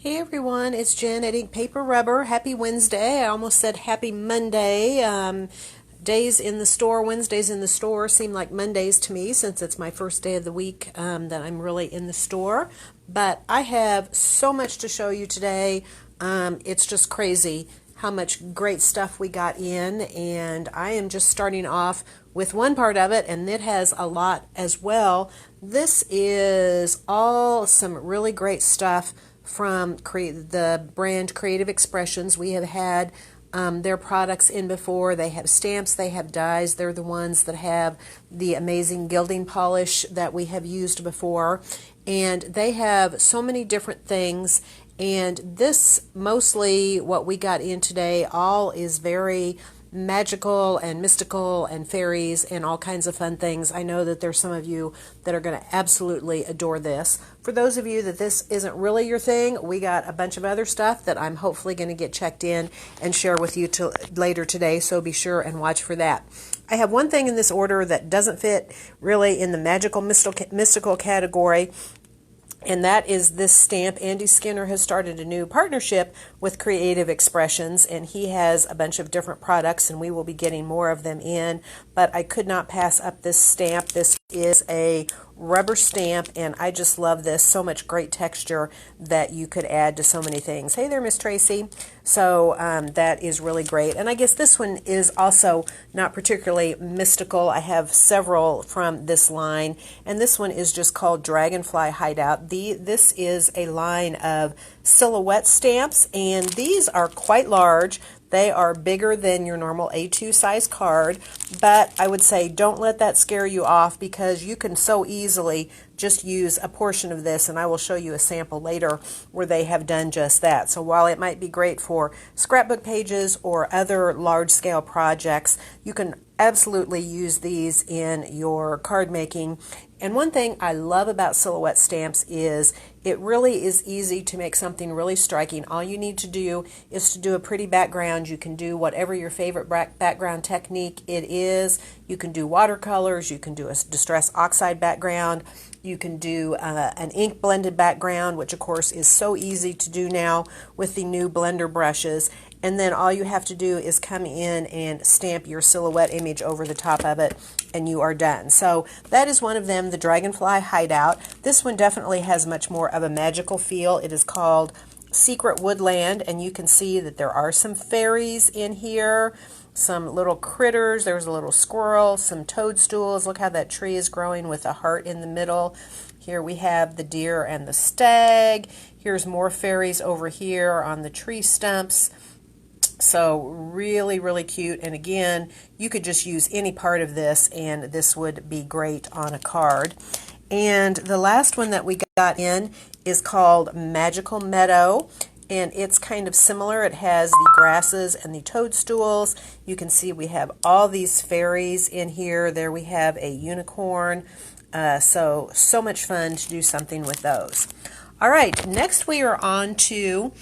Hey everyone, it's Jen at Ink Paper Rubber. Happy Wednesday. I almost said happy Monday. Days in the store, Wednesdays in the store seem like Mondays to me since it's my first day of the week that I'm really in the store. But I have so much to show you today. It's just crazy how much great stuff we got in, and I am just starting off with one part of it, and it has a lot as well. This is all some really great stuff from the brand Creative Expressions. We have had their products in before. They have stamps, they have dies. They're the ones that have the amazing gilding polish that we have used before. And they have so many different things. And this, mostly what we got in today, all is very magical and mystical and fairies and all kinds of fun things. I know that there's some of you that are going to absolutely adore this. For those of you that this isn't really your thing, we got a bunch of other stuff that I'm hopefully going to get checked in and share with you later today, so be sure and watch for that. I have one thing in this order that doesn't fit really in the magical mystical category, and that is this stamp. Andy Skinner has started a new partnership with Creative Expressions, and he has a bunch of different products, and we will be getting more of them in. But I could not pass up this stamp. This is a rubber stamp, and I just love this. So much great texture that you could add to so many things. Hey there, Miss Tracy. So that is really great. And I guess this one is also not particularly mystical. I have several from this line, and this one is just called Dragonfly Hideout. This is a line of silhouette stamps, and these are quite large. They are bigger than your normal A2 size card, but I would say don't let that scare you off, because you can so easily just use a portion of this, and I will show you a sample later where they have done just that. So while it might be great for scrapbook pages or other large-scale projects, you can absolutely use these in your card making. And one thing I love about silhouette stamps is it really is easy to make something really striking. All you need to do is to do a pretty background. You can do whatever your favorite background technique it is. You can do watercolors, you can do a distress oxide background, you can do an ink blended background, which of course is so easy to do now with the new blender brushes. And then all you have to do is come in and stamp your silhouette image over the top of it, and you are done. So that is one of them, the Dragonfly Hideout. This one definitely has much more of a magical feel. It is called Secret Woodland, and you can see that there are some fairies in here, some little critters. There's a little squirrel, some toadstools. Look how that tree is growing with a heart in the middle. Here we have the deer and the stag. Here's more fairies over here on the tree stumps. So really, really cute. And again, you could just use any part of this, and this would be great on a card. And the last one that we got in is called Magical Meadow, and it's kind of similar. It has the grasses and the toadstools. You can see we have all these fairies in here. There we have a unicorn. So much fun to do something with those. All right, next we are on to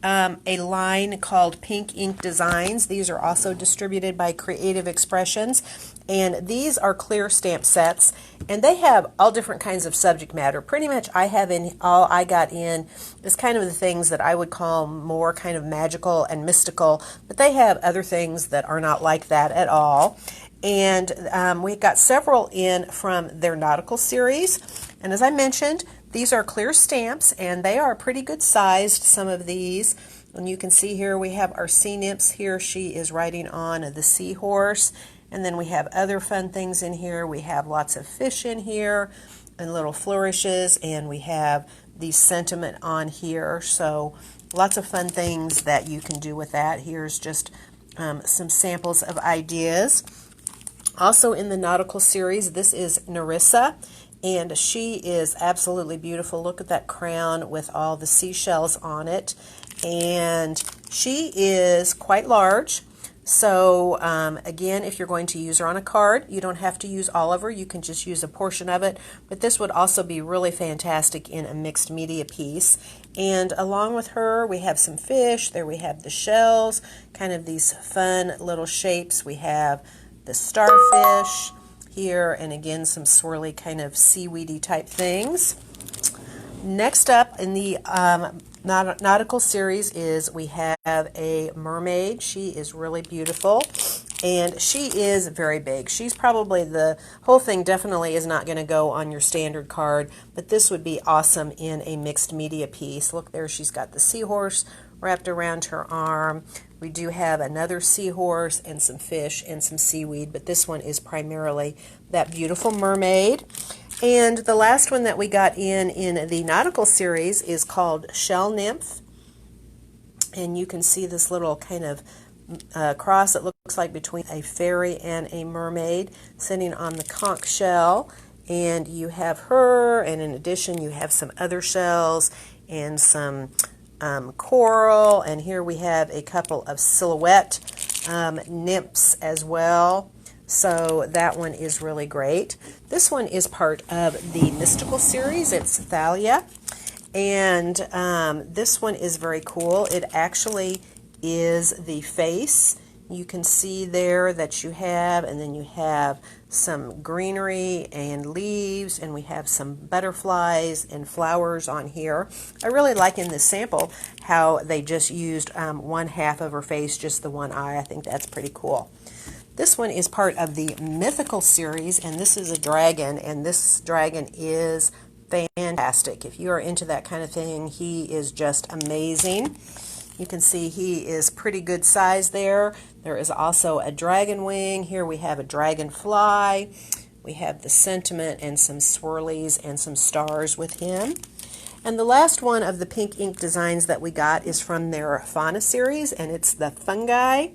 a line called Pink Ink Designs. These are also distributed by Creative Expressions, and these are clear stamp sets, and they have all different kinds of subject matter. Pretty much all I got in is kind of the things that I would call more kind of magical and mystical, but they have other things that are not like that at all. And we got several in from their nautical series, and as I mentioned, these are clear stamps, and they are pretty good sized, some of these. And you can see here we have our sea nymphs. Here she is riding on the seahorse. And then we have other fun things in here. We have lots of fish in here and little flourishes, and we have the sentiment on here. So lots of fun things that you can do with that. Here's just some samples of ideas. Also in the nautical series, this is Narissa, and she is absolutely beautiful. Look at that crown with all the seashells on it. And she is quite large. So again, if you're going to use her on a card, you don't have to use all of her. You can just use a portion of it. But this would also be really fantastic in a mixed media piece. And along with her, we have some fish. There we have the shells, kind of these fun little shapes. We have the starfish here, and again, some swirly kind of seaweedy type things. Next up in the nautical series is we have a mermaid. She is really beautiful, and she is very big. She's probably, the whole thing definitely is not going to go on your standard card, but this would be awesome in a mixed media piece. Look there, she's got the seahorse wrapped around her arm. We do have another seahorse and some fish and some seaweed, but this one is primarily that beautiful mermaid. And the last one that we got in the nautical series is called Shell Nymph. And you can see this little kind of cross that looks like between a fairy and a mermaid sitting on the conch shell. And you have her, and in addition you have some other shells and some coral. And here we have a couple of silhouette nymphs as well. So that one is really great. This one is part of the mystical series. It's Thalia. And this one is very cool. It actually is the face. You can see there that you have, and then you have some greenery and leaves, and we have some butterflies and flowers on here. I really like in this sample how they just used one half of her face, just the one eye. I think that's pretty cool. This one is part of the mythical series, and this is a dragon, and this dragon is fantastic. If you are into that kind of thing, he is just amazing. You can see he is pretty good size there. There is also a dragon wing. Here we have a dragonfly. We have the sentiment and some swirlies and some stars with him. And the last one of the pink ink designs that we got is from their fauna series, and it's the fungi.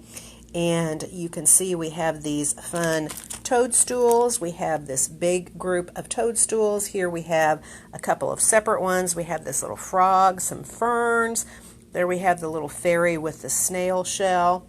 And you can see we have these fun toadstools. We have this big group of toadstools. Here we have a couple of separate ones. We have this little frog, some ferns. There we have the little fairy with the snail shell.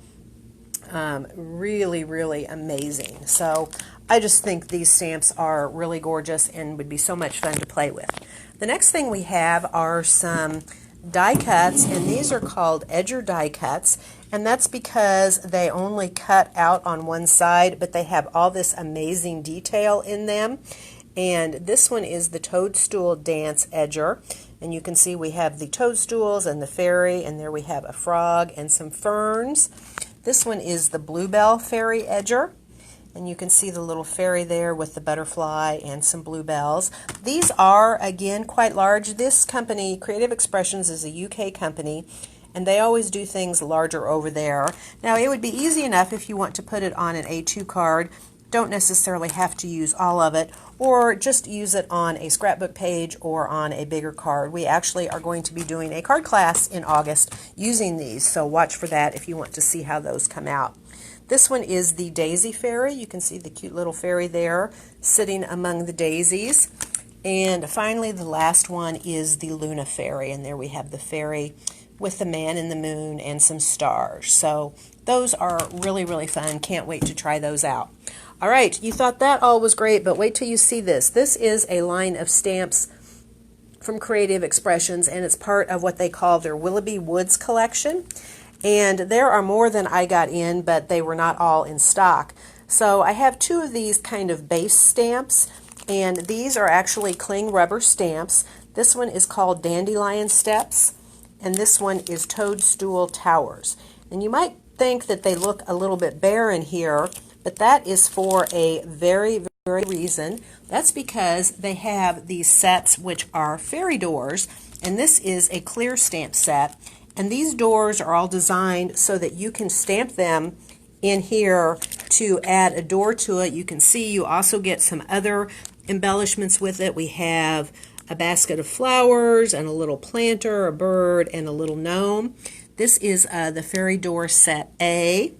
Really, really amazing. So I just think these stamps are really gorgeous and would be so much fun to play with. The next thing we have are some die cuts, and these are called edger die cuts, and that's because they only cut out on one side, but they have all this amazing detail in them. And this one is the Toadstool Dance Edger, and you can see we have the toadstools and the fairy, and there we have a frog and some ferns. This one is the Bluebell Fairy Edger, and you can see the little fairy there with the butterfly and some bluebells. These are, again, quite large. This company, Creative Expressions, is a UK company, and they always do things larger over there. Now, it would be easy enough if you want to put it on an A2 card. Don't necessarily have to use all of it, or just use it on a scrapbook page or on a bigger card. We actually are going to be doing a card class in August using these, so watch for that if you want to see how those come out. This one is the Daisy Fairy. You can see the cute little fairy there sitting among the daisies. And finally, the last one is the Luna Fairy, and there we have the fairy with the man in the moon and some stars. So those are really, really fun. Can't wait to try those out. All right, you thought that all was great, but wait till you see this. This is a line of stamps from Creative Expressions, and it's part of what they call their Willoughby Woods collection. And there are more than I got in, but they were not all in stock. So I have two of these kind of base stamps, and these are actually cling rubber stamps. This one is called Dandelion Steps, and this one is Toadstool Towers. And you might think that they look a little bit barren here, but that is for a very, very reason. That's because they have these sets which are fairy doors, and this is a clear stamp set. And these doors are all designed so that you can stamp them in here to add a door to it. You can see you also get some other embellishments with it. We have a basket of flowers and a little planter, a bird, and a little gnome. This is the Fairy Door Set A.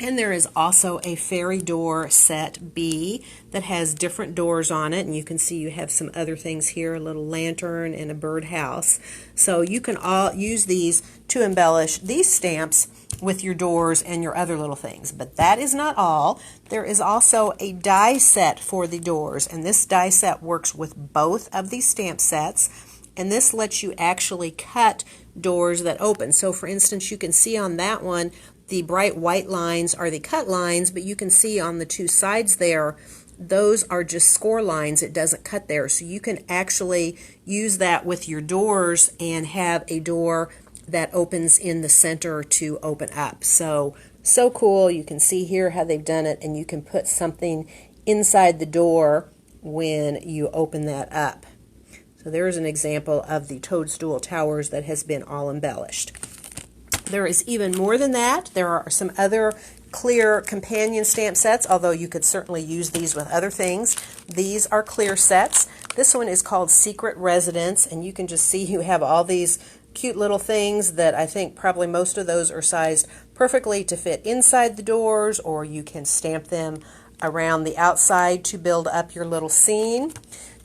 And there is also a Fairy Door Set B that has different doors on it, and you can see you have some other things here, a little lantern and a birdhouse. So you can all use these to embellish these stamps with your doors and your other little things. But that is not all. There is also a die set for the doors, and this die set works with both of these stamp sets, and this lets you actually cut doors that open. So for instance, you can see on that one, the bright white lines are the cut lines, but you can see on the two sides there those are just score lines. It doesn't cut there. So you can actually use that with your doors and have a door that opens in the center to open up. So cool. You can see here how they've done it, and you can put something inside the door when you open that up. So there's an example of the toadstool towers that has been all embellished. There is even more than that. There are some other clear companion stamp sets, although you could certainly use these with other things. These are clear sets. This one is called Secret Residence, and you can just see you have all these cute little things that I think probably most of those are sized perfectly to fit inside the doors, or you can stamp them around the outside to build up your little scene.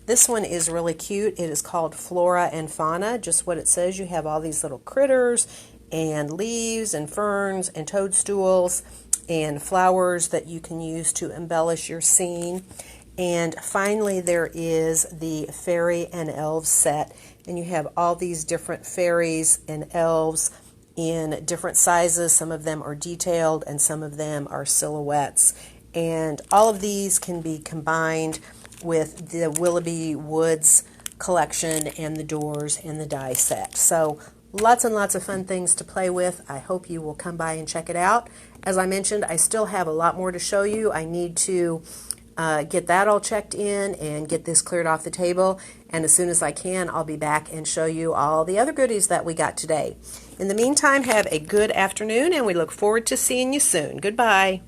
This one is really cute. It is called Flora and Fauna, just what it says. You have all these little critters and leaves and ferns and toadstools and flowers that you can use to embellish your scene. And finally, there is the Fairy and Elves set, and you have all these different fairies and elves in different sizes. Some of them are detailed and some of them are silhouettes. And all of these can be combined with the Willoughby Woods collection and the doors and the die set. So lots and lots of fun things to play with. I hope you will come by and check it out. As I mentioned, I still have a lot more to show you. I need to get that all checked in and get this cleared off the table. And as soon as I can, I'll be back and show you all the other goodies that we got today. In the meantime, have a good afternoon, and we look forward to seeing you soon. Goodbye.